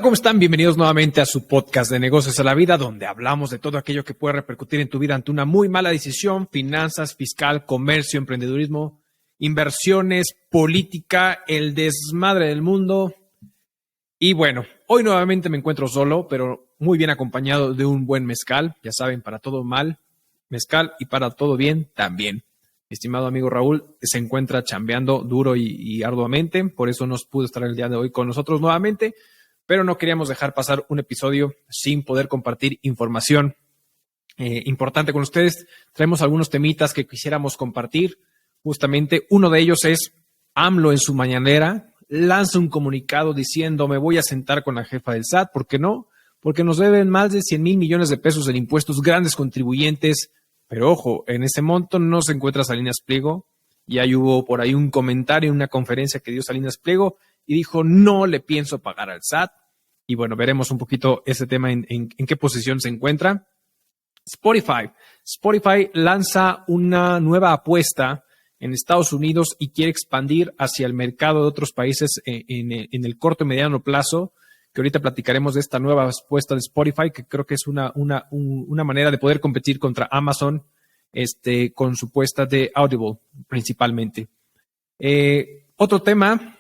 ¿Cómo están? Bienvenidos nuevamente a su podcast de Negocios a la Vida, donde hablamos de todo aquello que puede repercutir en tu vida ante una muy mala decisión: finanzas, fiscal, comercio, emprendedurismo, inversiones, política, el desmadre del mundo. Y bueno, hoy nuevamente me encuentro solo, pero muy bien acompañado de un buen mezcal. Ya saben, para todo mal, mezcal, y para todo bien, también. Mi estimado amigo Raúl se encuentra chambeando duro y arduamente, por eso no pudo estar el día de hoy con nosotros nuevamente. Pero no queríamos dejar pasar un episodio sin poder compartir información importante con ustedes. Traemos algunos temitas que quisiéramos compartir. Justamente uno de ellos es AMLO en su mañanera lanza un comunicado diciendo: me voy a sentar con la jefa del SAT. ¿Por qué no? Porque nos deben más de 100,000 millones de pesos en impuestos grandes contribuyentes. Pero ojo, en ese monto no se encuentra Salinas Pliego. Ya hubo por ahí un comentario en una conferencia que dio Salinas Pliego y dijo: no le pienso pagar al SAT. Y bueno, veremos un poquito ese tema en qué posición se encuentra. Spotify lanza una nueva apuesta en Estados Unidos y quiere expandir hacia el mercado de otros países en el corto y mediano plazo, que ahorita platicaremos de esta nueva apuesta de Spotify, que creo que es una manera de poder competir contra Amazon con su apuesta de Audible principalmente. Otro tema,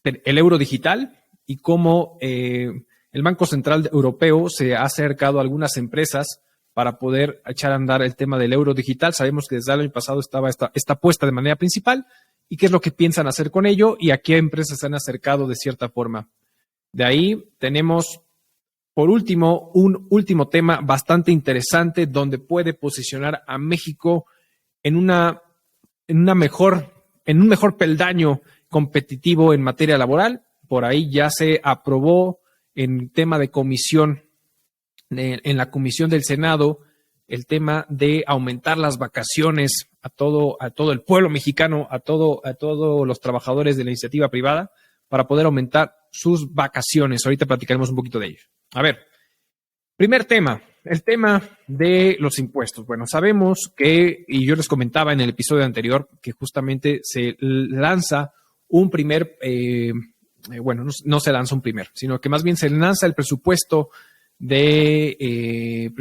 el euro digital y cómo el Banco Central Europeo se ha acercado a algunas empresas para poder echar a andar el tema del euro digital. Sabemos que desde el año pasado estaba esta apuesta de manera principal, y qué es lo que piensan hacer con ello y a qué empresas se han acercado de cierta forma. De ahí tenemos, por último, un último tema bastante interesante donde puede posicionar a México en un mejor peldaño competitivo en materia laboral. Por ahí ya se aprobó en tema de comisión, en la comisión del Senado, el tema de aumentar las vacaciones a todo el pueblo mexicano, a todos los trabajadores de la iniciativa privada, para poder aumentar sus vacaciones. Ahorita platicaremos un poquito de ello. A ver, primer tema, el tema de los impuestos. Bueno, sabemos que, y yo les comentaba en el episodio anterior, que justamente se lanza un primer... no se lanza un primer, sino que más bien se lanza el presupuesto de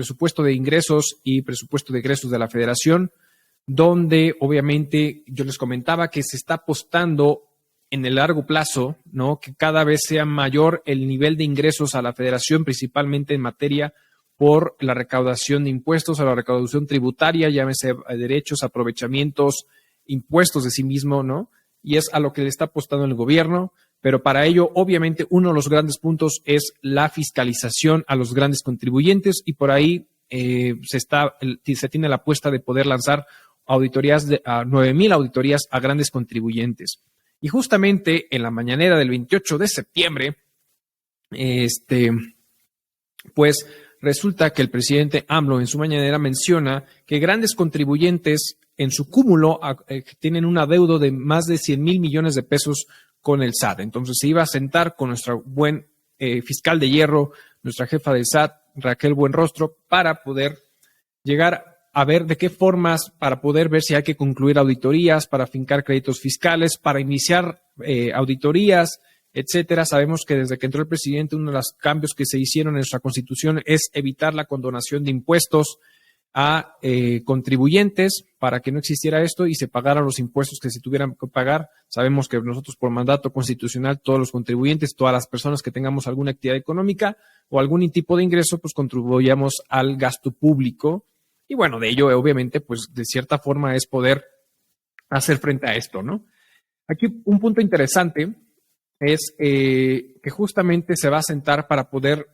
ingresos y presupuesto de egresos de la Federación, donde obviamente yo les comentaba que se está apostando en el largo plazo, ¿no?, que cada vez sea mayor el nivel de ingresos a la Federación, principalmente en materia por la recaudación de impuestos, a la recaudación tributaria, llámese derechos, aprovechamientos, impuestos de sí mismo, ¿no? Y es a lo que le está apostando el gobierno. Pero para ello, obviamente, uno de los grandes puntos es la fiscalización a los grandes contribuyentes, y por ahí se tiene la apuesta de poder lanzar auditorías a 9,000 auditorías a grandes contribuyentes. Y justamente en la mañanera del 28 de septiembre, pues resulta que el presidente AMLO en su mañanera menciona que grandes contribuyentes en su cúmulo tienen un adeudo de más de 100,000 millones de pesos con el SAT. Entonces se iba a sentar con nuestra buen fiscal de hierro, nuestra jefa del SAT, Raquel Buenrostro, para poder llegar a ver de qué formas, para poder ver si hay que concluir auditorías, para fincar créditos fiscales, para iniciar auditorías, etcétera. Sabemos que desde que entró el presidente, uno de los cambios que se hicieron en nuestra Constitución es evitar la condonación de impuestos a contribuyentes, para que no existiera esto y se pagaran los impuestos que se tuvieran que pagar. Sabemos que nosotros, por mandato constitucional, todos los contribuyentes, todas las personas que tengamos alguna actividad económica o algún tipo de ingreso, pues contribuyamos al gasto público. Y bueno, de ello, obviamente, pues de cierta forma es poder hacer frente a esto, ¿no? Aquí un punto interesante es que justamente se va a sentar para poder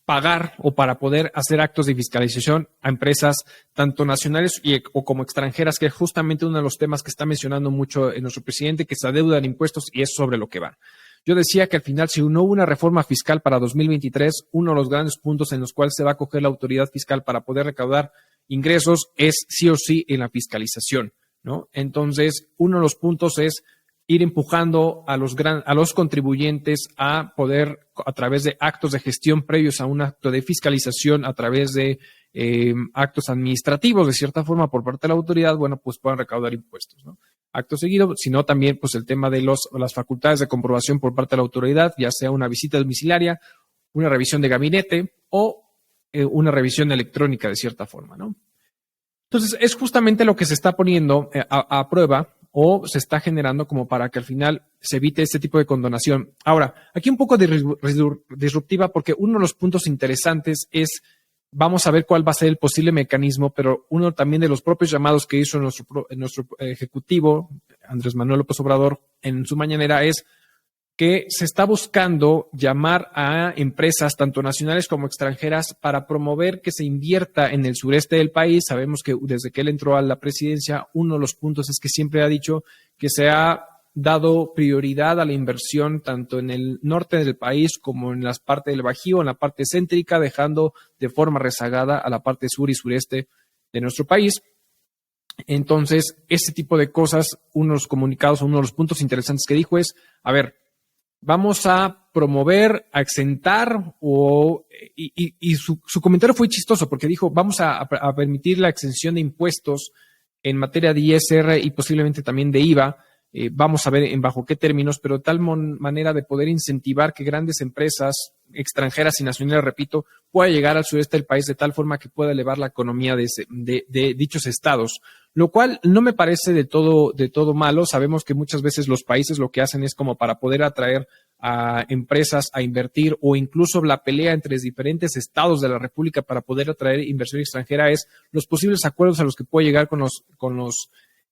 pagar o para poder hacer actos de fiscalización a empresas tanto nacionales o como extranjeras, que es justamente uno de los temas que está mencionando mucho nuestro presidente, que se adeudan impuestos, y es sobre lo que va. Yo decía que al final, si no hubo una reforma fiscal para 2023, uno de los grandes puntos en los cuales se va a coger la autoridad fiscal para poder recaudar ingresos es sí o sí en la fiscalización, ¿no? Entonces, uno de los puntos es ir empujando a los contribuyentes a poder, a través de actos de gestión previos a un acto de fiscalización, a través de actos administrativos, de cierta forma, por parte de la autoridad, bueno, pues puedan recaudar impuestos, ¿no? acto seguido, sino también pues el tema de las facultades de comprobación por parte de la autoridad, ya sea una visita domiciliaria, una revisión de gabinete o una revisión electrónica de cierta forma, ¿no? Entonces, es justamente lo que se está poniendo a prueba o se está generando como para que al final se evite este tipo de condonación. Ahora, aquí un poco disruptiva porque uno de los puntos interesantes es, vamos a ver cuál va a ser el posible mecanismo, pero uno también de los propios llamados que hizo nuestro ejecutivo, Andrés Manuel López Obrador, en su mañanera es que se está buscando llamar a empresas, tanto nacionales como extranjeras, para promover que se invierta en el sureste del país. Sabemos que desde que él entró a la presidencia, uno de los puntos es que siempre ha dicho que se ha dado prioridad a la inversión tanto en el norte del país como en las partes del Bajío, en la parte céntrica, dejando de forma rezagada a la parte sur y sureste de nuestro país. Entonces, este tipo de cosas, uno de los comunicados, uno de los puntos interesantes que dijo es, a ver, vamos a promover, a exentar, y su comentario fue chistoso porque dijo, vamos a permitir la exención de impuestos en materia de ISR y posiblemente también de IVA. Vamos a ver en bajo qué términos, pero de tal manera de poder incentivar que grandes empresas extranjeras y nacionales, repito, pueda llegar al sureste del país de tal forma que pueda elevar la economía de dichos estados, lo cual no me parece de todo malo. Sabemos que muchas veces los países lo que hacen es como para poder atraer a empresas a invertir, o incluso la pelea entre diferentes estados de la República para poder atraer inversión extranjera es los posibles acuerdos a los que puede llegar con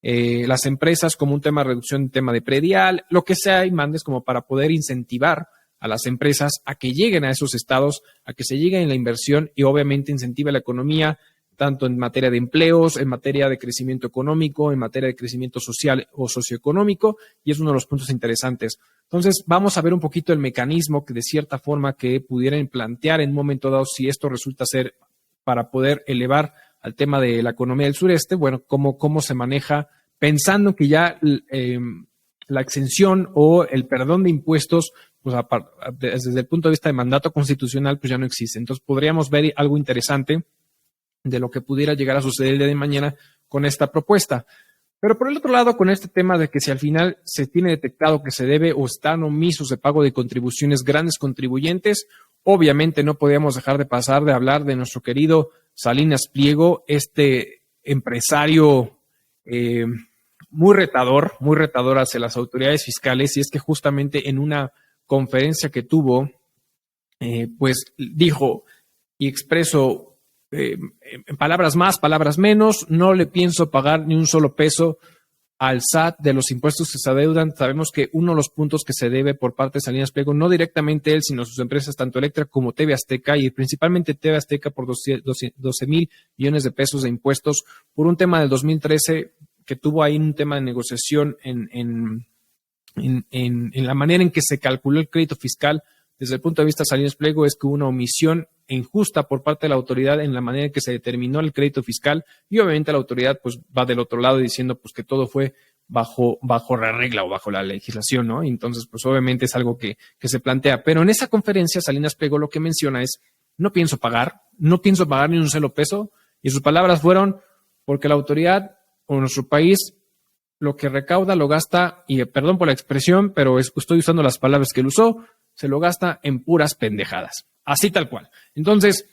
las empresas, como un tema de reducción, un tema de predial, lo que sea, y mandes como para poder incentivar a las empresas a que lleguen a esos estados, a que se llegue en la inversión y obviamente incentive la economía, tanto en materia de empleos, en materia de crecimiento económico, en materia de crecimiento social o socioeconómico, y es uno de los puntos interesantes. Entonces, vamos a ver un poquito el mecanismo que de cierta forma que pudieran plantear en un momento dado si esto resulta ser para poder elevar al tema de la economía del sureste, bueno, cómo se maneja, pensando que ya la exención o el perdón de impuestos, pues desde el punto de vista de mandato constitucional, pues ya no existe. Entonces, podríamos ver algo interesante de lo que pudiera llegar a suceder el día de mañana con esta propuesta. Pero por el otro lado, con este tema de que si al final se tiene detectado que se debe o están omisos de pago de contribuciones grandes contribuyentes, obviamente no podíamos dejar de pasar de hablar de nuestro querido Salinas Pliego, este empresario muy retador hacia las autoridades fiscales, y es que justamente en una conferencia que tuvo, pues dijo y expresó, en palabras más, palabras menos, no le pienso pagar ni un solo peso al SAT de los impuestos que se adeudan. Sabemos que uno de los puntos que se debe por parte de Salinas Pliego, no directamente él, sino sus empresas, tanto Electra como TV Azteca, y principalmente TV Azteca por 12 mil millones de pesos de impuestos por un tema del 2013 que tuvo ahí un tema de negociación en la manera en que se calculó el crédito fiscal. Desde el punto de vista de Salinas Pliego es que hubo una omisión injusta por parte de la autoridad en la manera en que se determinó el crédito fiscal, y obviamente la autoridad pues va del otro lado diciendo pues que todo fue bajo la regla o bajo la legislación, ¿no? Entonces pues obviamente es algo que se plantea. Pero en esa conferencia Salinas Pliego lo que menciona es, no pienso pagar ni un solo peso, y sus palabras fueron, porque la autoridad o nuestro país lo que recauda lo gasta, y perdón por la expresión, pero estoy usando las palabras que él usó, se lo gasta en puras pendejadas. Así tal cual. Entonces,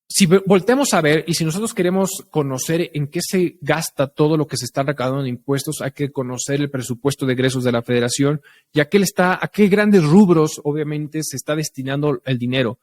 si volteamos a ver y si nosotros queremos conocer en qué se gasta todo lo que se está recaudando en impuestos, hay que conocer el presupuesto de egresos de la Federación y a qué grandes rubros obviamente se está destinando el dinero.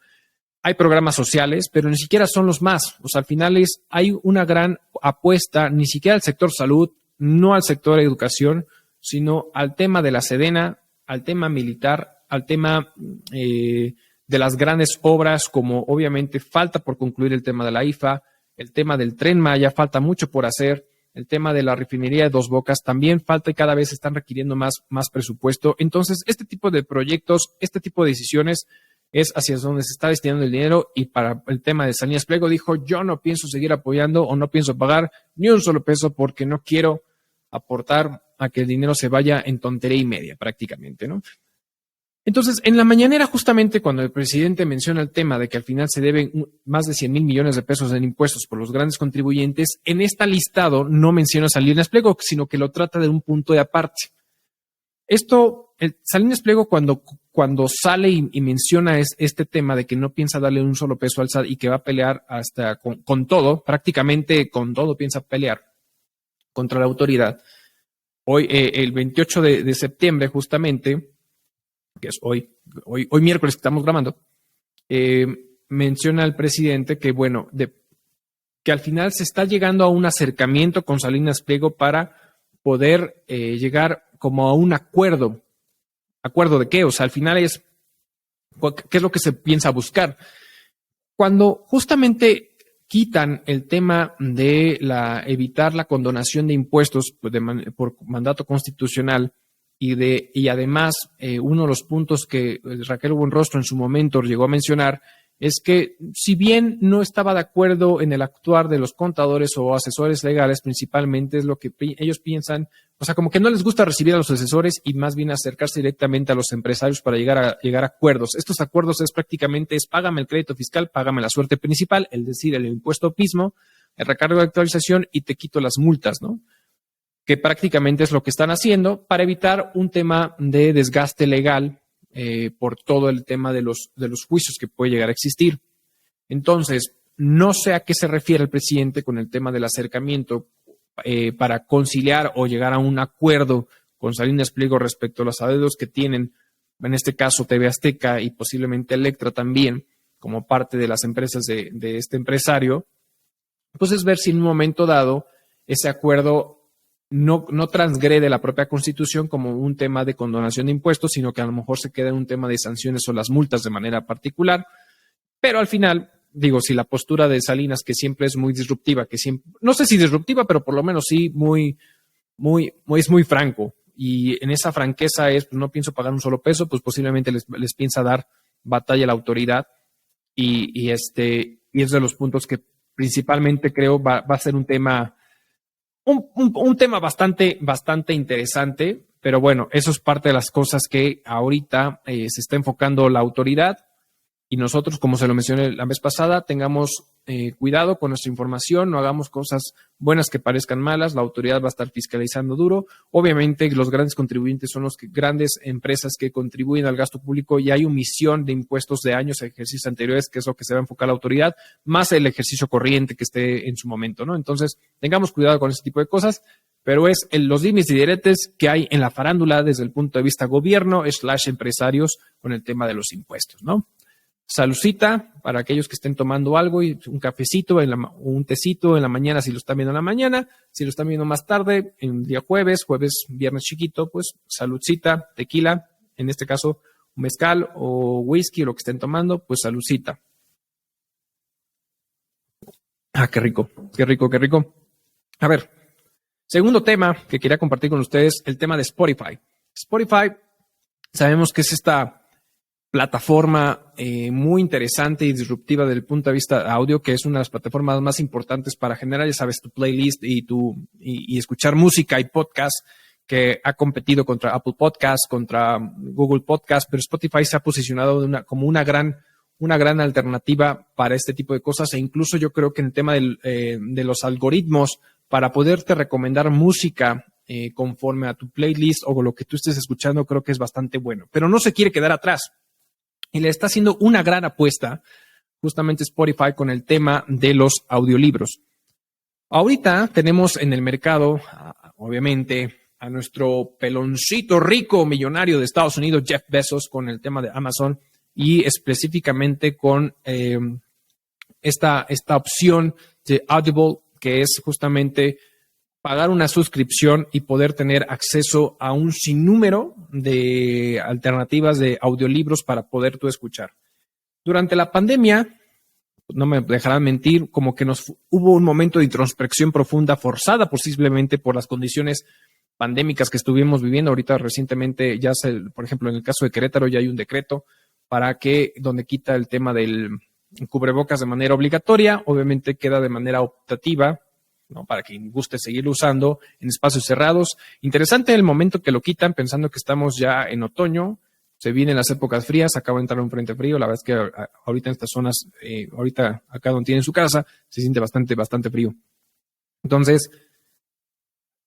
Hay programas sociales, pero ni siquiera son los más. O sea, al final hay una gran apuesta, ni siquiera al sector salud, no al sector educación, sino al tema de la Sedena, al tema militar, al tema de las grandes obras, como obviamente falta por concluir el tema de la IFA, el tema del Tren Maya, falta mucho por hacer, el tema de la refinería de Dos Bocas también falta y cada vez están requiriendo más presupuesto. Entonces, este tipo de proyectos, este tipo de decisiones es hacia donde se está destinando el dinero, y para el tema de Salinas Pliego dijo, yo no pienso seguir apoyando o no pienso pagar ni un solo peso porque no quiero aportar a que el dinero se vaya en tontería y media prácticamente, ¿no? Entonces, en la mañanera, justamente cuando el presidente menciona el tema de que al final se deben más de 100 mil millones de pesos en impuestos por los grandes contribuyentes, en este listado no menciona Salinas Pliego, sino que lo trata de un punto de aparte. Esto, Salinas Pliego cuando sale y menciona este tema de que no piensa darle un solo peso al SAT y que va a pelear hasta con todo, prácticamente con todo piensa pelear contra la autoridad. Hoy, el 28 de septiembre, justamente, que es hoy miércoles que estamos grabando, menciona el presidente que, bueno, que al final se está llegando a un acercamiento con Salinas Pliego para poder llegar como a un acuerdo. ¿Acuerdo de qué? O sea, al final ¿qué es lo que se piensa buscar? Cuando justamente quitan el tema de evitar la condonación de impuestos por mandato constitucional, y además, uno de los puntos que Raquel Buenrostro en su momento llegó a mencionar es que si bien no estaba de acuerdo en el actuar de los contadores o asesores legales, principalmente es lo que ellos piensan, o sea, como que no les gusta recibir a los asesores y más bien acercarse directamente a los empresarios para llegar a acuerdos. Estos acuerdos prácticamente págame el crédito fiscal, págame la suerte principal, es decir, el impuesto mismo, el recargo de actualización y te quito las multas, ¿no? Que prácticamente es lo que están haciendo para evitar un tema de desgaste legal por todo el tema de los juicios que puede llegar a existir. Entonces, no sé a qué se refiere el presidente con el tema del acercamiento para conciliar o llegar a un acuerdo con Salinas Pliego respecto a los adeudos que tienen, en este caso TV Azteca y posiblemente Electra también, como parte de las empresas de este empresario. Pues es ver si en un momento dado ese acuerdo no transgrede la propia Constitución como un tema de condonación de impuestos, sino que a lo mejor se queda en un tema de sanciones o las multas de manera particular. Pero al final, digo, si la postura de Salinas, que siempre es muy disruptiva, que siempre, no sé si disruptiva, pero por lo menos sí es muy franco. Y en esa franqueza pues no pienso pagar un solo peso, pues posiblemente les piensa dar batalla a la autoridad. Y es de los puntos que principalmente creo va a ser un tema. Un tema bastante interesante, pero bueno, eso es parte de las cosas que ahorita se está enfocando la autoridad y nosotros, como se lo mencioné la vez pasada, tengamos cuidado con nuestra información, no hagamos cosas buenas que parezcan malas, la autoridad va a estar fiscalizando duro. Obviamente los grandes contribuyentes son grandes empresas que contribuyen al gasto público y hay omisión de impuestos de años, ejercicios anteriores, que es lo que se va a enfocar la autoridad, más el ejercicio corriente que esté en su momento, ¿no? Entonces, tengamos cuidado con ese tipo de cosas, pero es los dimes y diretes que hay en la farándula desde el punto de vista gobierno / empresarios con el tema de los impuestos, ¿no? Saludcita para aquellos que estén tomando algo y un cafecito, un tecito en la mañana si lo están viendo en la mañana, si lo están viendo más tarde, en el día jueves, viernes chiquito, pues saludcita, tequila, en este caso un mezcal o whisky, lo que estén tomando, pues saludcita. Ah, qué rico, qué rico, qué rico. A ver, segundo tema que quería compartir con ustedes, el tema de Spotify. Spotify, sabemos que es esta plataforma muy interesante y disruptiva desde el punto de vista de audio, que es una de las plataformas más importantes para generar, ya sabes, tu playlist y escuchar música y podcast, que ha competido contra Apple Podcasts, contra Google Podcasts, pero Spotify se ha posicionado como una gran alternativa para este tipo de cosas, e incluso yo creo que en el tema de los algoritmos para poderte recomendar música conforme a tu playlist o lo que tú estés escuchando, creo que es bastante bueno, pero no se quiere quedar atrás. Y le está haciendo una gran apuesta justamente Spotify con el tema de los audiolibros. Ahorita tenemos en el mercado, obviamente, a nuestro peloncito rico millonario de Estados Unidos, Jeff Bezos, con el tema de Amazon y específicamente con esta opción de Audible, que es justamente pagar una suscripción y poder tener acceso a un sinnúmero de alternativas de audiolibros para poder tú escuchar. Durante la pandemia, no me dejarán mentir, como que hubo un momento de introspección profunda forzada posiblemente por las condiciones pandémicas que estuvimos viviendo. Ahorita recientemente, por ejemplo, en el caso de Querétaro ya hay un decreto donde quita el tema del cubrebocas de manera obligatoria, obviamente queda de manera optativa, ¿no? Para quien guste seguirlo usando en espacios cerrados. Interesante el momento que lo quitan, pensando que estamos ya en otoño, Se vienen las épocas frías, acaba de entrar un frente frío. La verdad es que ahorita en estas zonas, ahorita acá donde tienen su casa, se siente bastante frío. Entonces,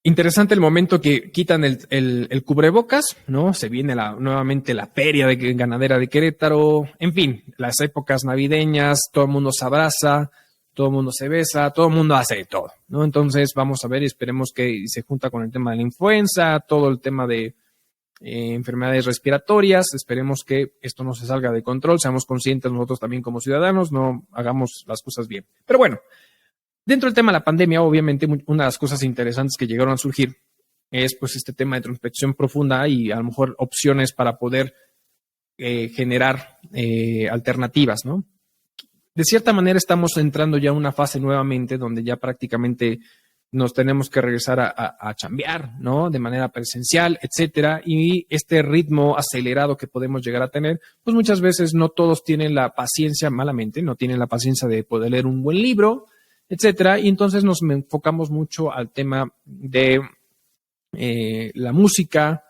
interesante el momento que quitan el cubrebocas, ¿no? Se viene nuevamente la feria ganadera de Querétaro. En fin, las épocas navideñas, todo el mundo se abraza, todo el mundo se besa, todo el mundo hace todo, ¿no? Entonces, vamos a ver y esperemos que se junta con el tema de la influenza, todo el tema de enfermedades respiratorias. Esperemos que esto no se salga de control, seamos conscientes nosotros también como ciudadanos, no hagamos las cosas bien. Pero bueno, dentro del tema de la pandemia, obviamente, una de las cosas interesantes que llegaron a surgir es pues este tema de introspección profunda y a lo mejor opciones para poder generar alternativas, ¿no? De cierta manera estamos entrando ya a una fase nuevamente donde ya prácticamente nos tenemos que regresar a chambear, ¿no? De manera presencial, etcétera. Y este ritmo acelerado que podemos llegar a tener, pues muchas veces no todos tienen la paciencia, malamente, no tienen la paciencia de poder leer un buen libro, etcétera. Y entonces nos enfocamos mucho al tema de la música,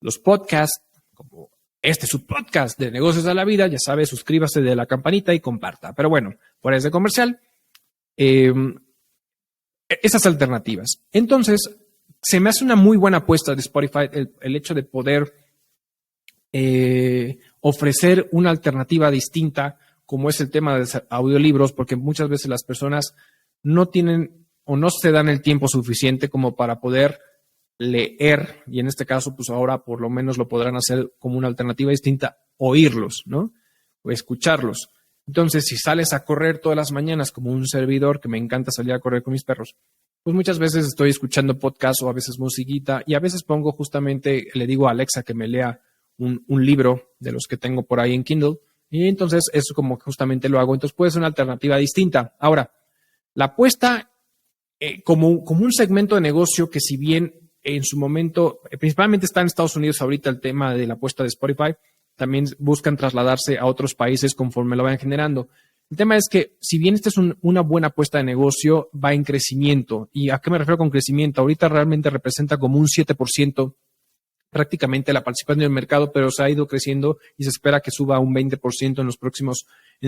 los podcasts, como este es su podcast de negocios a la vida. Ya sabe, suscríbase de la campanita y comparta. Pero bueno, fuera de comercial, esas alternativas. Entonces, se me hace una muy buena apuesta de Spotify el hecho de poder ofrecer una alternativa distinta, como es el tema de audiolibros, porque muchas veces las personas no tienen o no se dan el tiempo suficiente como para poder leer, y en este caso, pues ahora por lo menos lo podrán hacer como una alternativa distinta, oírlos, ¿no? O escucharlos. Entonces, si sales a correr todas las mañanas como un servidor, que me encanta salir a correr con mis perros, pues muchas veces estoy escuchando podcast o a veces musiquita, y a veces pongo justamente, le digo a Alexa que me lea un libro de los que tengo por ahí en Kindle, y entonces eso como que justamente lo hago. Entonces puede ser una alternativa distinta. Ahora, la apuesta como un segmento de negocio que, si bien en su momento, principalmente está en Estados Unidos ahorita el tema de la apuesta de Spotify, también buscan trasladarse a otros países conforme lo vayan generando. El tema es que, si bien esta es una buena apuesta de negocio, va en crecimiento. ¿Y a qué me refiero con crecimiento? Ahorita realmente representa como un 7% prácticamente la participación del mercado, pero se ha ido creciendo y se espera que suba un 20% en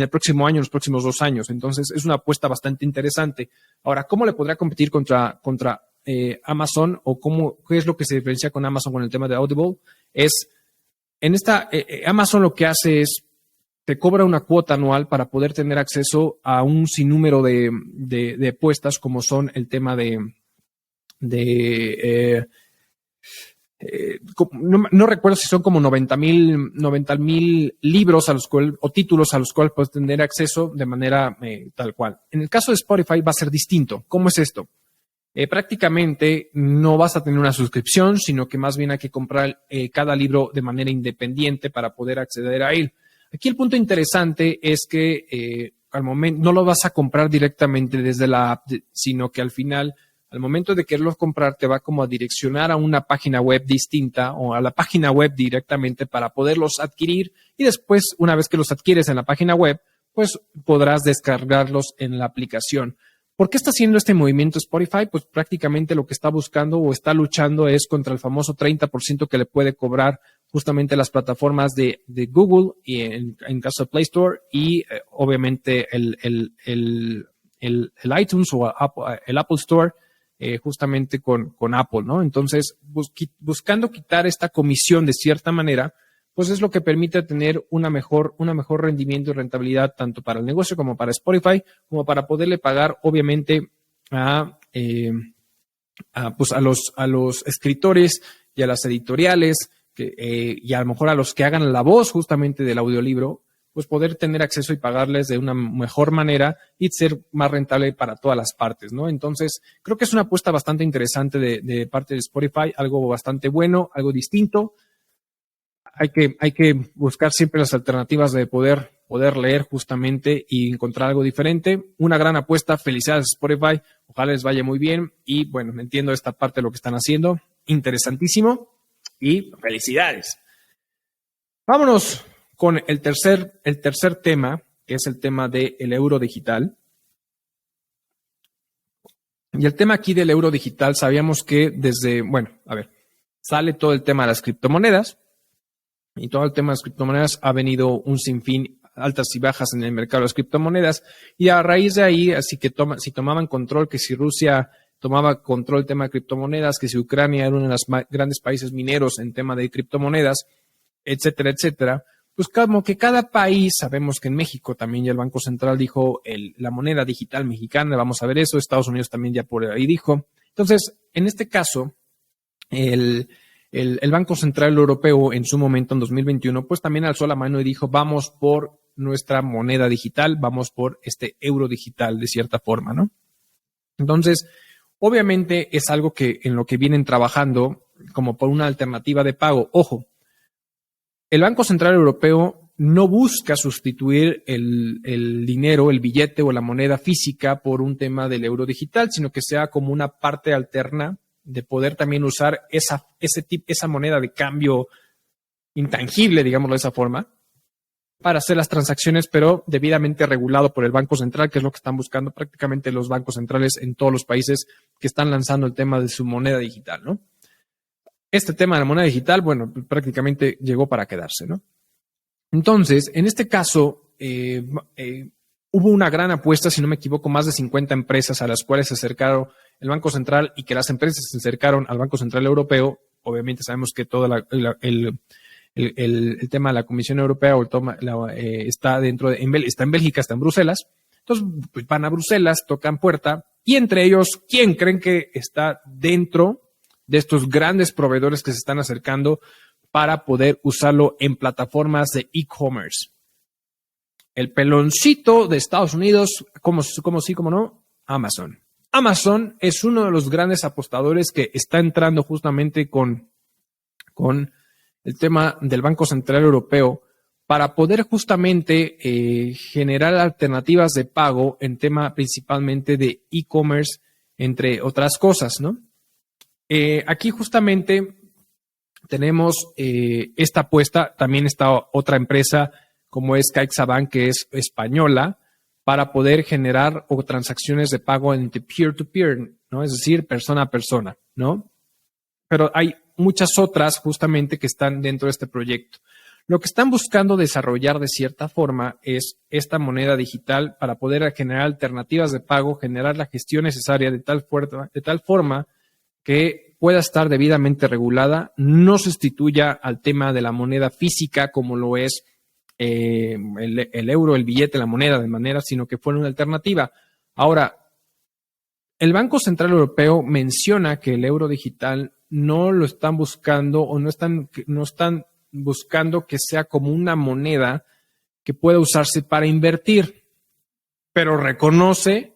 el próximo año, en los próximos 2 años. Entonces, es una apuesta bastante interesante. Ahora, ¿cómo le podrá competir contra Amazon, o qué es lo que se diferencia con Amazon con el tema de Audible? Amazon lo que hace es te cobra una cuota anual para poder tener acceso a un sinnúmero de apuestas, como son el tema no recuerdo si son como 90,000 libros o títulos a los cuales puedes tener acceso de manera tal cual. En el caso de Spotify va a ser distinto. ¿Cómo es esto? Prácticamente no vas a tener una suscripción, sino que más bien hay que comprar cada libro de manera independiente para poder acceder a él. Aquí el punto interesante es que al momento no lo vas a comprar directamente desde la app, sino que al final, al momento de quererlo comprar, te va como a direccionar a una página web distinta o a la página web directamente para poderlos adquirir, y después, una vez que los adquieres en la página web, pues podrás descargarlos en la aplicación. ¿Por qué está haciendo este movimiento Spotify? Pues prácticamente lo que está buscando o está luchando es contra el famoso 30% que le puede cobrar justamente las plataformas de Google, y en caso de Play Store, y obviamente el iTunes o el Apple Store, justamente con Apple, ¿no? Entonces, buscando quitar esta comisión de cierta manera, pues es lo que permite tener una mejor rendimiento y rentabilidad tanto para el negocio como para Spotify, como para poderle pagar, obviamente, pues a los escritores y a las editoriales, y a lo mejor a los que hagan la voz justamente del audiolibro, pues poder tener acceso y pagarles de una mejor manera y ser más rentable para todas las partes, ¿no? Entonces, creo que es una apuesta bastante interesante de parte de Spotify, algo bastante bueno, algo distinto. Hay que buscar siempre las alternativas de poder leer justamente y encontrar algo diferente. Una gran apuesta. Felicidades, Spotify. Ojalá les vaya muy bien. Y bueno, entiendo esta parte de lo que están haciendo. Interesantísimo. Y felicidades. Vámonos con el tercer tema, que es el tema del euro digital. Y el tema aquí del euro digital, sabíamos que sale todo el tema de las criptomonedas. y todo el tema de las criptomonedas ha venido un sinfín, altas y bajas en el mercado de las criptomonedas. Y a raíz de ahí, así que si tomaban control, que si Rusia tomaba control del tema de criptomonedas, que si Ucrania era uno de los grandes países mineros en tema de criptomonedas, etcétera, etcétera, pues como que cada país, sabemos que en México también ya el Banco Central dijo la moneda digital mexicana, vamos a ver eso, Estados Unidos también ya por ahí dijo. Entonces, en este caso, el Banco Central Europeo en su momento, en 2021, pues también alzó la mano y dijo, vamos por nuestra moneda digital, vamos por este euro digital de cierta forma, ¿no? Entonces, obviamente es algo que en lo que vienen trabajando como por una alternativa de pago. Ojo, el Banco Central Europeo no busca sustituir el dinero, el billete o la moneda física por un tema del euro digital, sino que sea como una parte alterna de poder también usar esa moneda de cambio intangible, digámoslo de esa forma, para hacer las transacciones, pero debidamente regulado por el Banco Central, que es lo que están buscando prácticamente los bancos centrales en todos los países que están lanzando el tema de su moneda digital, ¿no? Este tema de la moneda digital, bueno, prácticamente llegó para quedarse, ¿no? Entonces, en este caso, hubo una gran apuesta, si no me equivoco, más de 50 empresas a las cuales se acercaron el Banco Central y que las empresas se acercaron al Banco Central Europeo. Obviamente sabemos que todo el tema de la Comisión Europea está está en Bélgica, está en Bruselas. Entonces, pues van a Bruselas, tocan puerta y entre ellos, ¿quién creen que está dentro de estos grandes proveedores que se están acercando para poder usarlo en plataformas de e-commerce? El peloncito de Estados Unidos, como sí, como no, Amazon. Amazon es uno de los grandes apostadores que está entrando justamente con el tema del Banco Central Europeo para poder justamente generar alternativas de pago en tema principalmente de e-commerce, entre otras cosas, ¿no? Aquí justamente tenemos esta apuesta, también está otra empresa como es CaixaBank, que es española, para poder generar transacciones de pago entre peer-to-peer, ¿no? Es decir, persona a persona, ¿no? Pero hay muchas otras justamente que están dentro de este proyecto. Lo que están buscando desarrollar de cierta forma es esta moneda digital para poder generar alternativas de pago, generar la gestión necesaria de tal forma que pueda estar debidamente regulada, no sustituya al tema de la moneda física como lo es el euro, el billete, la moneda de manera, sino que fuera una alternativa. Ahora, el Banco Central Europeo menciona que el euro digital no lo están buscando o no están buscando que sea como una moneda que pueda usarse para invertir, pero reconoce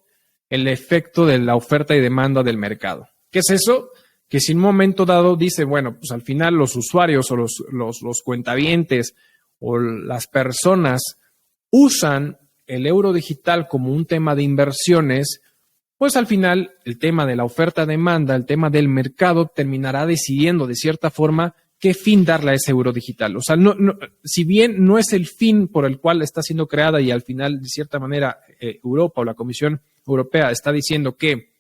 el efecto de la oferta y demanda del mercado. ¿Qué es eso? Que si en un momento dado dice, bueno, pues al final los usuarios o los cuentavientes o las personas usan el euro digital como un tema de inversiones, pues al final el tema de la oferta-demanda, el tema del mercado terminará decidiendo de cierta forma qué fin darle a ese euro digital. O sea, si bien no es el fin por el cual está siendo creada y al final de cierta manera Europa o la Comisión Europea está diciendo que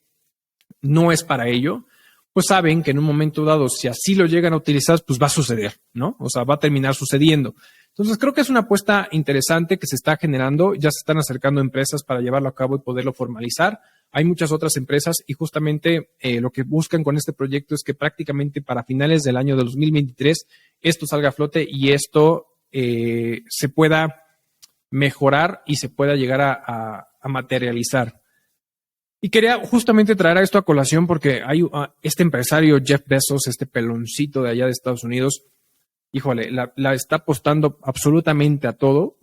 no es para ello, pues saben que en un momento dado, si así lo llegan a utilizar, pues va a suceder, ¿no? O sea, va a terminar sucediendo. Entonces, creo que es una apuesta interesante que se está generando. Ya se están acercando empresas para llevarlo a cabo y poderlo formalizar. Hay muchas otras empresas y justamente lo que buscan con este proyecto es que prácticamente para finales del año de 2023 esto salga a flote y esto se pueda mejorar y se pueda llegar a materializar. Y quería justamente traer a esto a colación porque hay este empresario Jeff Bezos, este peloncito de allá de Estados Unidos, híjole, la está apostando absolutamente a todo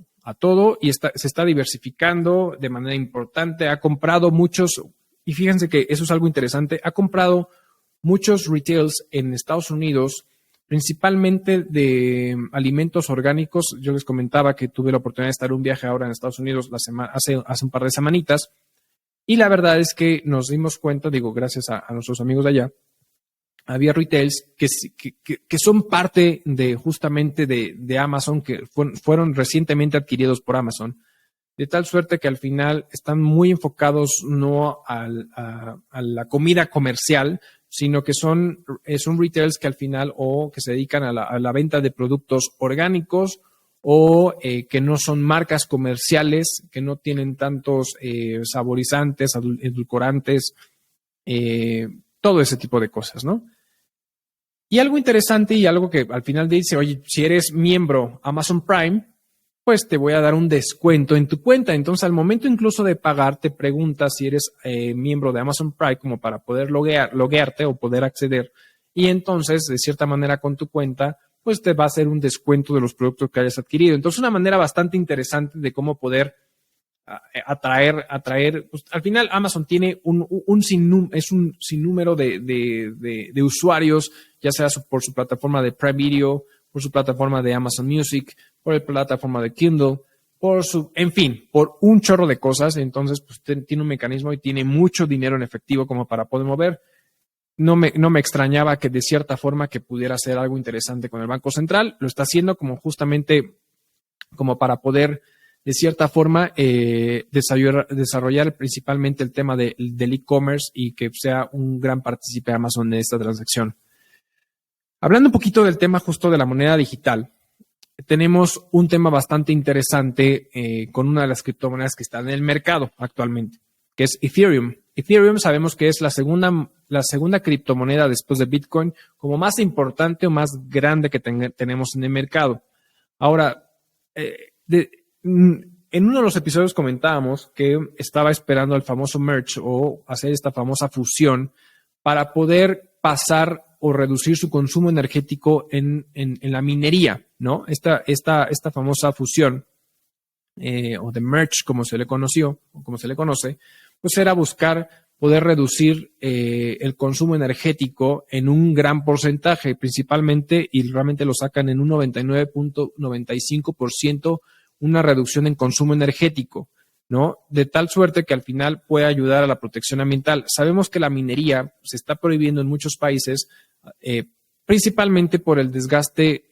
y se está diversificando de manera importante. Ha comprado muchos, y fíjense que eso es algo interesante, ha comprado muchos retails en Estados Unidos, principalmente de alimentos orgánicos. Yo les comentaba que tuve la oportunidad de estar un viaje ahora en Estados Unidos hace un par de semanitas. Y la verdad es que nos dimos cuenta, digo, gracias a nuestros amigos de allá, había retails que son parte de justamente de Amazon, que fueron recientemente adquiridos por Amazon, de tal suerte que al final están muy enfocados no a la comida comercial, sino que son retailers que al final o que se dedican a la venta de productos orgánicos o que no son marcas comerciales, que no tienen tantos saborizantes, edulcorantes, todo ese tipo de cosas, ¿no? Y algo interesante y algo que al final dice, oye, si eres miembro Amazon Prime, pues te voy a dar un descuento en tu cuenta. Entonces, al momento incluso de pagar, te preguntas si eres miembro de Amazon Prime como para poder loguearte o poder acceder. Y entonces, de cierta manera, con tu cuenta, pues te va a hacer un descuento de los productos que hayas adquirido. Entonces, una manera bastante interesante de cómo poder atraer, pues, al final Amazon tiene un sinnúmero de usuarios, ya sea por su plataforma de Prime Video, por su plataforma de Amazon Music, por la plataforma de Kindle, en fin, por un chorro de cosas. Entonces, pues tiene un mecanismo y tiene mucho dinero en efectivo como para poder mover. No me extrañaba que de cierta forma que pudiera hacer algo interesante con el Banco Central. Lo está haciendo como justamente como para poder de cierta forma desarrollar principalmente el tema del e-commerce y que sea un gran partícipe Amazon de esta transacción. Hablando un poquito del tema justo de la moneda digital, tenemos un tema bastante interesante con una de las criptomonedas que están en el mercado actualmente, que es Ethereum. Ethereum sabemos que es la segunda criptomoneda después de Bitcoin como más importante o más grande que tenemos en el mercado. Ahora, en uno de los episodios comentábamos que estaba esperando el famoso merge o hacer esta famosa fusión para poder pasar o reducir su consumo energético en la minería, ¿no? Esta famosa fusión o de merge, como se le conoció, o como se le conoce, pues era buscar poder reducir el consumo energético en un gran porcentaje, principalmente, y realmente lo sacan en un 99.95%, una reducción en consumo energético, ¿no? De tal suerte que al final puede ayudar a la protección ambiental. Sabemos que la minería se está prohibiendo en muchos países, principalmente por el desgaste,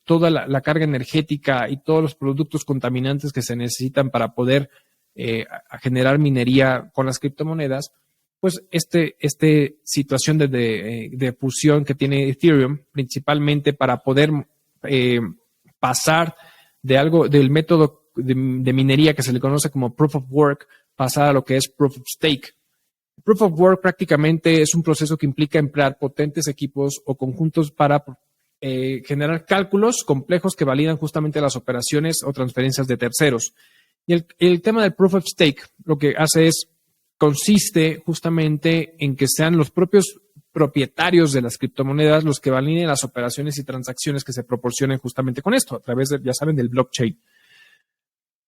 toda la carga energética y todos los productos contaminantes que se necesitan para poder generar minería con las criptomonedas. Pues situación de fusión que tiene Ethereum, principalmente para poder pasar del método de minería que se le conoce como Proof of Work, pasar a lo que es Proof of Stake. Proof of Work prácticamente es un proceso que implica emplear potentes equipos o conjuntos para generar cálculos complejos que validan justamente las operaciones o transferencias de terceros. Y el tema del Proof of Stake lo que hace consiste justamente en que sean los propios propietarios de las criptomonedas los que validen las operaciones y transacciones que se proporcionen justamente con esto, a través de, ya saben, del blockchain.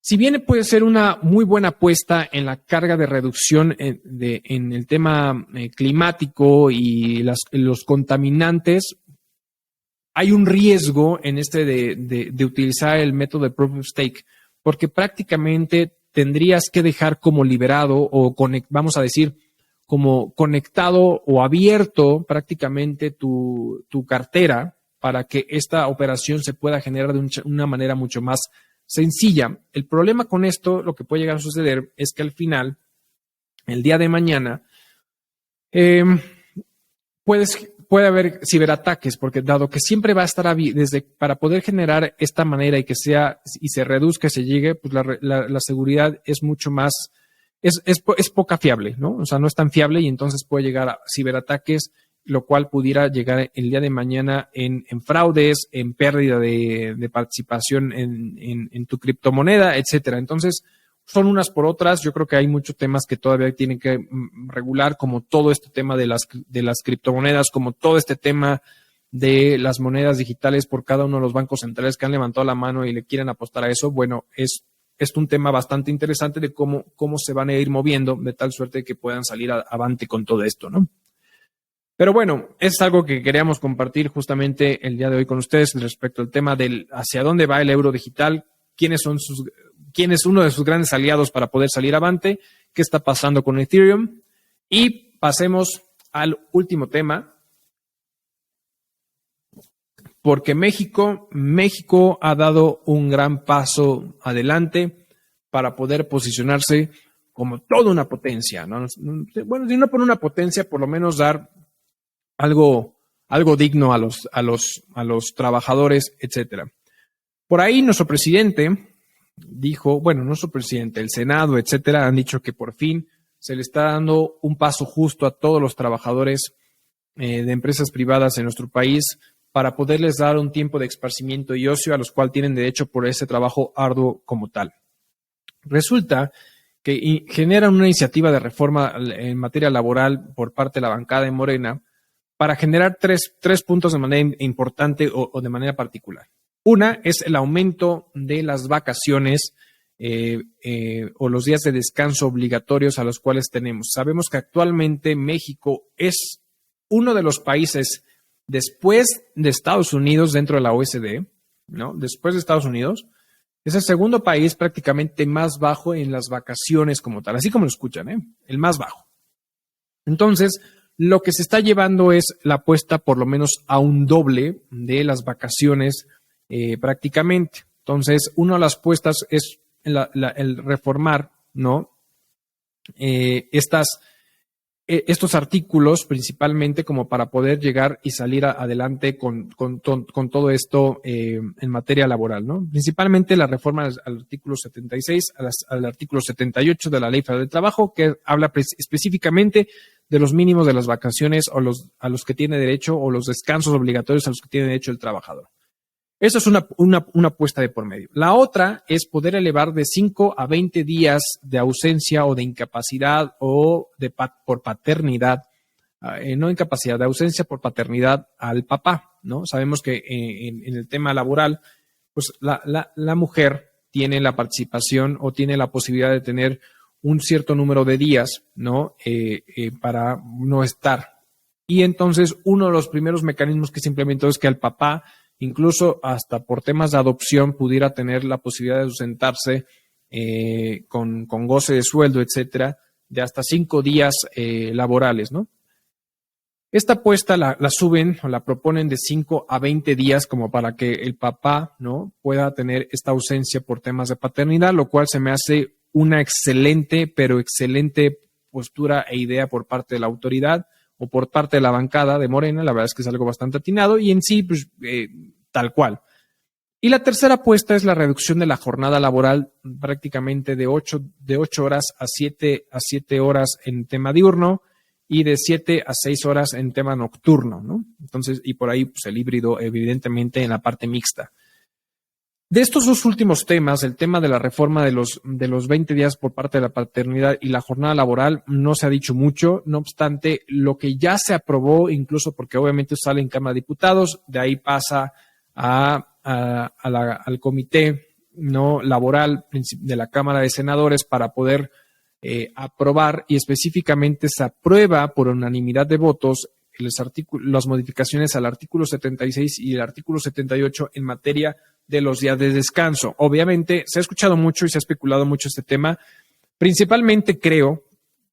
Si bien puede ser una muy buena apuesta en la carga de reducción en el tema climático y los contaminantes, hay un riesgo en de utilizar el método de Proof of Stake, porque prácticamente tendrías que dejar como liberado o vamos a decir, como conectado o abierto prácticamente tu cartera para que esta operación se pueda generar de una manera mucho más sencilla. El problema con esto, lo que puede llegar a suceder es que al final, el día de mañana, puede haber ciberataques, porque dado que siempre va a estar para poder generar esta manera y se reduzca, se llegue, pues la seguridad es mucho más, es poca fiable, ¿no? O sea, no es tan fiable y entonces puede llegar a ciberataques, lo cual pudiera llegar el día de mañana en fraudes, en pérdida de participación en tu criptomoneda, etcétera. Entonces, son unas por otras. Yo creo que hay muchos temas que todavía tienen que regular, como todo este tema de las criptomonedas, como todo este tema de las monedas digitales por cada uno de los bancos centrales que han levantado la mano y le quieren apostar a eso. Bueno, es un tema bastante interesante de cómo se van a ir moviendo de tal suerte que puedan salir avante con todo esto, ¿no? Pero bueno, es algo que queríamos compartir justamente el día de hoy con ustedes respecto al tema del hacia dónde va el euro digital, quién es uno de sus grandes aliados para poder salir avante, qué está pasando con Ethereum. Y pasemos al último tema, porque México ha dado un gran paso adelante para poder posicionarse como toda una potencia, ¿no? Bueno, si no por una potencia, por lo menos dar algo digno a los trabajadores, etcétera. Por ahí nuestro presidente dijo, bueno, nuestro presidente, el Senado, etcétera, han dicho que por fin se le está dando un paso justo a todos los trabajadores de empresas privadas en nuestro país para poderles dar un tiempo de esparcimiento y ocio a los cuales tienen derecho por ese trabajo arduo como tal. Resulta que generan una iniciativa de reforma en materia laboral por parte de la bancada de Morena para generar tres puntos de manera importante o de manera particular. Una es el aumento de las vacaciones o los días de descanso obligatorios a los cuales tenemos. Sabemos que actualmente México es uno de los países después de Estados Unidos dentro de la OECD, ¿no? Después de Estados Unidos, es el segundo país prácticamente más bajo en las vacaciones como tal, así como lo escuchan, el más bajo. Entonces, lo que se está llevando es la apuesta por lo menos a un doble de las vacaciones prácticamente. Entonces, una de las apuestas es el reformar, ¿no? Estos artículos principalmente como para poder llegar y salir adelante con todo esto en materia laboral, ¿no? Principalmente la reforma al artículo 76, al artículo 78 de la Ley Federal del Trabajo, que habla específicamente de los mínimos de las vacaciones a los que tiene derecho o los descansos obligatorios a los que tiene derecho el trabajador. Eso es una apuesta de por medio. La otra es poder elevar de 5 a 20 días de ausencia o de incapacidad o por paternidad, no incapacidad, de ausencia por paternidad al papá, ¿no? Sabemos que en el tema laboral, pues la mujer tiene la participación o tiene la posibilidad de tener un cierto número de días, ¿no? Para no estar. Y entonces uno de los primeros mecanismos que se implementó es que al papá, incluso hasta por temas de adopción, pudiera tener la posibilidad de ausentarse con goce de sueldo, etcétera, de hasta 5 días laborales, ¿no? Esta apuesta la suben o la proponen de 5 a 20 días como para que el papá, ¿no?, pueda tener esta ausencia por temas de paternidad, lo cual se me hace una excelente, pero excelente postura e idea por parte de la autoridad o por parte de la bancada de Morena. La verdad es que es algo bastante atinado y en sí, pues, tal cual. Y la tercera apuesta es la reducción de la jornada laboral prácticamente de 8 horas a 7 horas en tema diurno y de 7 a 6 horas en tema nocturno, ¿no? Entonces, y por ahí, pues, el híbrido, evidentemente, en la parte mixta. De estos dos últimos temas, el tema de la reforma de los 20 días por parte de la paternidad y la jornada laboral, no se ha dicho mucho. No obstante, lo que ya se aprobó, incluso porque obviamente sale en Cámara de Diputados, de ahí pasa al comité, ¿no?, laboral de la Cámara de Senadores para poder aprobar, y específicamente se aprueba por unanimidad de votos las modificaciones al artículo 76 y el artículo 78 en materia de los días de descanso. Obviamente se ha escuchado mucho y se ha especulado mucho este tema. Principalmente creo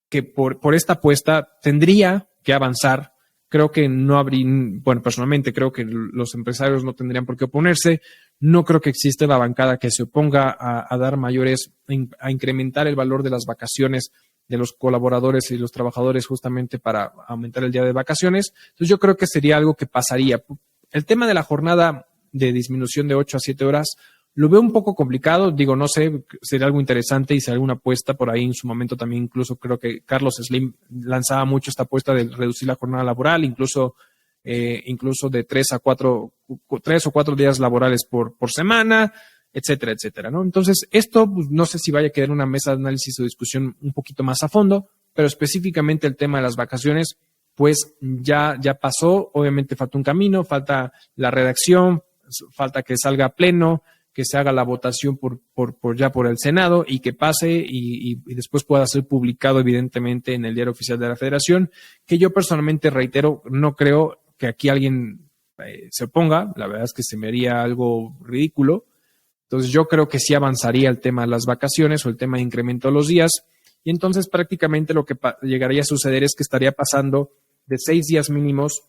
que por esta apuesta tendría que avanzar. Creo que no habría, bueno, personalmente creo que los empresarios no tendrían por qué oponerse. No creo que exista la bancada que se oponga a dar mayores, a incrementar el valor de las vacaciones de los colaboradores y los trabajadores justamente para aumentar el día de vacaciones. Entonces yo creo que sería algo que pasaría. El tema de la jornada de disminución de 8 a 7 horas lo veo un poco complicado. Digo, no sé, sería algo interesante y sería alguna apuesta por ahí en su momento también. Incluso creo que Carlos Slim lanzaba mucho esta apuesta de reducir la jornada laboral, incluso de 3 o 4 días laborales por semana, etcétera, etcétera, ¿no? Entonces, esto, pues, no sé si vaya a quedar en una mesa de análisis o discusión un poquito más a fondo, pero específicamente el tema de las vacaciones, pues ya pasó. Obviamente falta un camino, falta la redacción, falta que salga a pleno, que se haga la votación por el Senado y que pase y después pueda ser publicado evidentemente en el Diario Oficial de la Federación, que yo personalmente reitero, no creo que aquí alguien se oponga. La verdad es que se me haría algo ridículo. Entonces yo creo que sí avanzaría el tema de las vacaciones o el tema de incremento de los días, y entonces prácticamente lo que llegaría a suceder es que estaría pasando de 6 días mínimos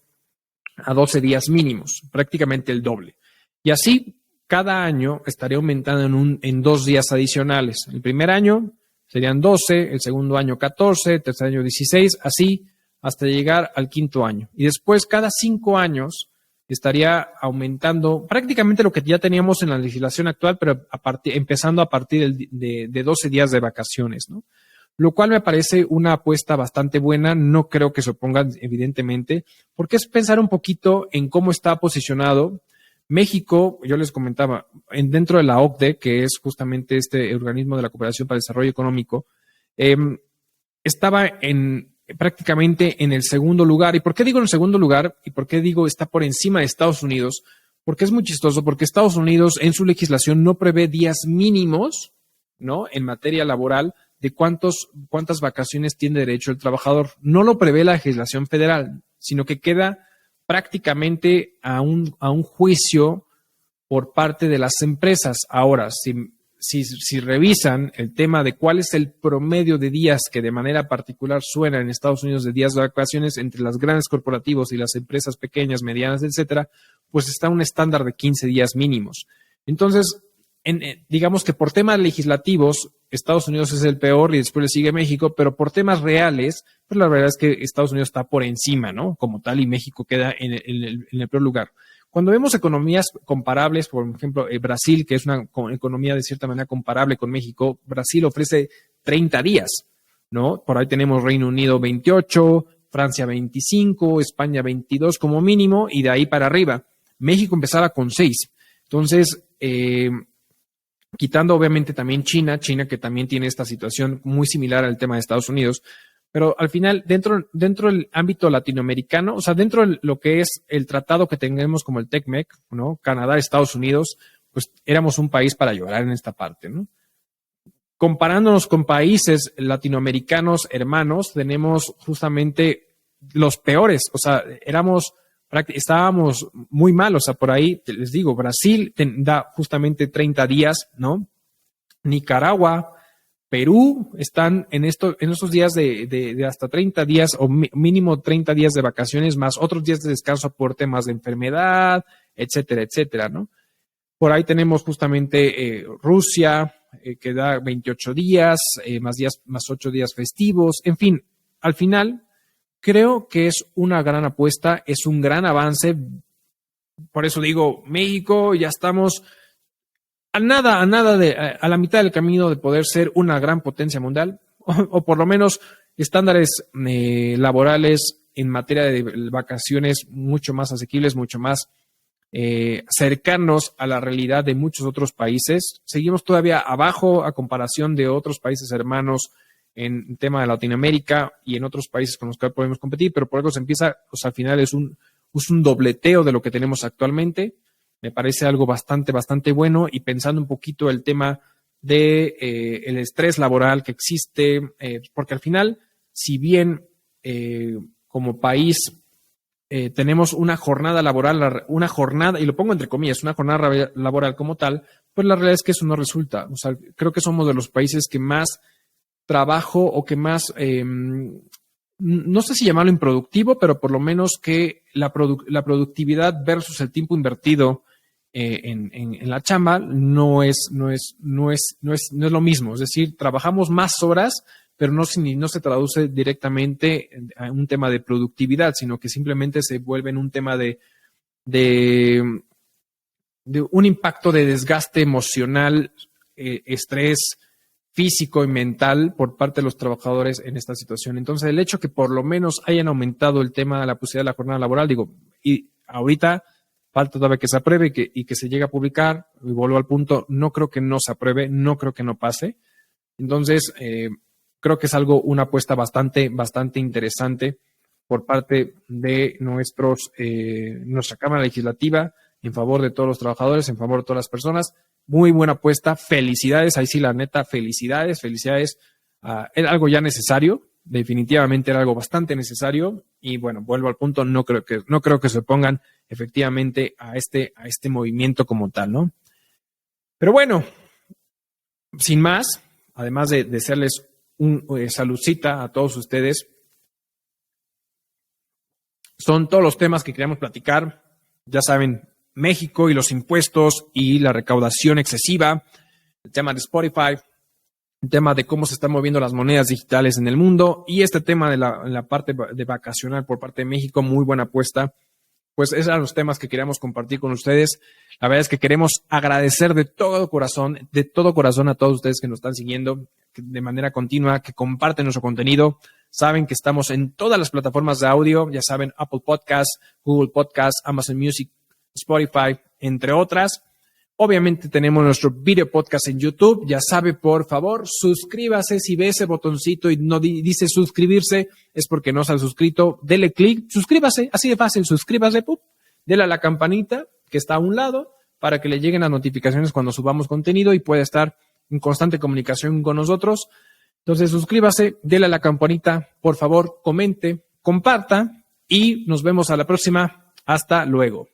a 12 días mínimos, prácticamente el doble. Y así cada año estaría aumentando en 2 días adicionales. El primer año serían 12, el segundo año 14, el tercer año 16, así hasta llegar al 5º año. Y después, cada 5 años, estaría aumentando prácticamente lo que ya teníamos en la legislación actual, pero empezando a partir de 12 días de vacaciones, ¿no? Lo cual me parece una apuesta bastante buena. No creo que se opongan, evidentemente, porque es pensar un poquito en cómo está posicionado México. Yo les comentaba, dentro de la OCDE, que es justamente este organismo de la cooperación para el desarrollo económico, estaba prácticamente en el segundo lugar. ¿Y por qué digo en el segundo lugar? ¿Y por qué digo está por encima de Estados Unidos? Porque es muy chistoso, porque Estados Unidos en su legislación no prevé días mínimos, ¿no?, en materia laboral de cuántas vacaciones tiene derecho el trabajador. No lo prevé la legislación federal, sino que queda prácticamente a un juicio por parte de las empresas. Ahora, si revisan el tema de cuál es el promedio de días que de manera particular suena en Estados Unidos de días de vacaciones entre las grandes corporativos y las empresas pequeñas, medianas, etcétera, pues está un estándar de 15 días mínimos. Entonces, digamos que por temas legislativos, Estados Unidos es el peor y después le sigue México, pero por temas reales, pues la verdad es que Estados Unidos está por encima, ¿no?, como tal, y México queda en el peor lugar. Cuando vemos economías comparables, por ejemplo, Brasil, que es una economía de cierta manera comparable con México, Brasil ofrece 30 días, ¿no? Por ahí tenemos Reino Unido 28, Francia 25, España 22 como mínimo, y de ahí para arriba. México empezaba con 6. Entonces, quitando obviamente también China que también tiene esta situación muy similar al tema de Estados Unidos, pero al final, dentro del ámbito latinoamericano, o sea, dentro de lo que es el tratado que tenemos como el TECMEC, ¿no?, Canadá, Estados Unidos, pues éramos un país para llorar en esta parte, ¿no? Comparándonos con países latinoamericanos hermanos, tenemos justamente los peores, o sea, estábamos muy mal, o sea, por ahí, les digo, Brasil da justamente 30 días, ¿no? Nicaragua, Perú están en estos días de hasta 30 días o mínimo 30 días de vacaciones más otros días de descanso por temas de enfermedad, etcétera, etcétera, ¿no? Por ahí tenemos justamente Rusia, que da 28 días, más 8 días festivos. En fin, al final creo que es una gran apuesta, es un gran avance. Por eso digo, México, ya estamos a la mitad del camino de poder ser una gran potencia mundial, o por lo menos estándares laborales en materia de vacaciones mucho más asequibles, mucho más cercanos a la realidad de muchos otros países. Seguimos todavía abajo a comparación de otros países hermanos en tema de Latinoamérica y en otros países con los que podemos competir, pero por algo se empieza, o sea, al final es un dobleteo de lo que tenemos actualmente. Me parece algo bastante, bastante bueno, y pensando un poquito el tema de el estrés laboral que existe, porque al final, si bien como país tenemos una jornada laboral, y lo pongo entre comillas, una jornada laboral como tal, pues la realidad es que eso no resulta. O sea, creo que somos de los países que más trabajo o que más, no sé si llamarlo improductivo, pero por lo menos que la productividad versus el tiempo invertido en la chamba no es lo mismo. Es decir, trabajamos más horas, pero no se traduce directamente a un tema de productividad, sino que simplemente se vuelve en un tema de un impacto de desgaste emocional, estrés físico y mental por parte de los trabajadores en esta situación. Entonces, el hecho que por lo menos hayan aumentado el tema de la posibilidad de la jornada laboral, y ahorita falta todavía que se apruebe y que se llegue a publicar, y vuelvo al punto, no creo que no se apruebe, no creo que no pase. Entonces, creo que es una apuesta bastante, bastante interesante por parte de nuestra Cámara Legislativa en favor de todos los trabajadores, en favor de todas las personas. Muy buena apuesta, felicidades, ahí sí la neta, felicidades. Era algo ya necesario, definitivamente era algo bastante necesario, y bueno, vuelvo al punto, no creo que se opongan efectivamente a este movimiento como tal, ¿no? Pero bueno, sin más, además de desearles un saludcita a todos ustedes, son todos los temas que queríamos platicar. Ya saben, México y los impuestos y la recaudación excesiva, el tema de Spotify, el tema de cómo se están moviendo las monedas digitales en el mundo y este tema de la parte de vacacional por parte de México, muy buena apuesta. Pues esos eran los temas que queríamos compartir con ustedes. La verdad es que queremos agradecer de todo corazón a todos ustedes que nos están siguiendo de manera continua, que comparten nuestro contenido. Saben que estamos en todas las plataformas de audio, ya saben, Apple Podcasts, Google Podcasts, Amazon Music, Spotify, entre otras. Obviamente tenemos nuestro video podcast en YouTube. Ya sabe, por favor, suscríbase. Si ve ese botoncito y no dice suscribirse, es porque no se ha suscrito. Dele clic, suscríbase, así de fácil, suscríbase, dele a la campanita que está a un lado para que le lleguen las notificaciones cuando subamos contenido y pueda estar en constante comunicación con nosotros. Entonces, suscríbase, dele a la campanita, por favor, comente, comparta y nos vemos a la próxima. Hasta luego.